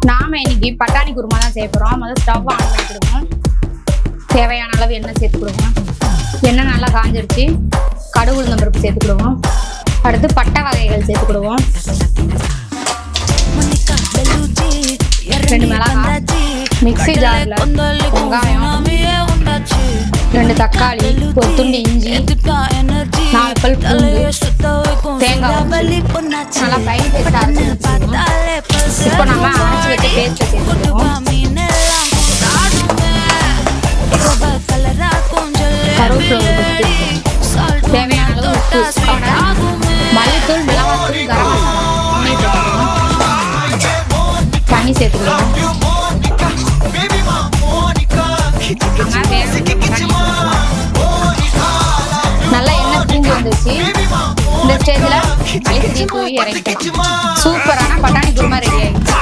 நாம இன்னைக்கு பட்டாணி குருமா தான் செய்ய போகிறோம். முதல்ல ஸ்டவ் ஆன் பண்ணிக்கிடுவோம். தேவையான அளவு எண்ணெய் சேர்த்துக்கிடுவோம். எண்ணெய் நல்லா காஞ்சிருச்சு. கடுகு உளுந்தம் பருப்பு சேர்த்துக்கிடுவோம். அடுத்து பட்டை வகைகள் சேர்த்துக்கிடுவோம். 2 மிளகாய், மிக்ஸி ஜாரில் வெங்காயம், 2 தக்காளி, ஒரு துண்டு இஞ்சி, 4 பல் பூண்டு, தேங்காய் நல்லா ஃபைன் பேஸ்ட் அரைச்சி வச்சுக்கணும். இப்போ நம்ம அரைச்சி வச்ச பேஸ்ட்டை சேர்த்துக்கிடுவோம். கருவேப்பிலை, தேவையான அளவு உப்பு, மல்லித்தூள், மிளகாத்தூள், கரம் மசாலா தண்ணி சேர்த்துக்கிடுவோம். நல்லா எண்ணெய் தூங்கி வந்துச்சு. இந்த ஸ்டேஜில் ஐஸ்கிரீம் தூவி இறக்கிட்டோம். சூப்பரான பட்டாணி குருமா ரெடி ஆகிடுச்சு.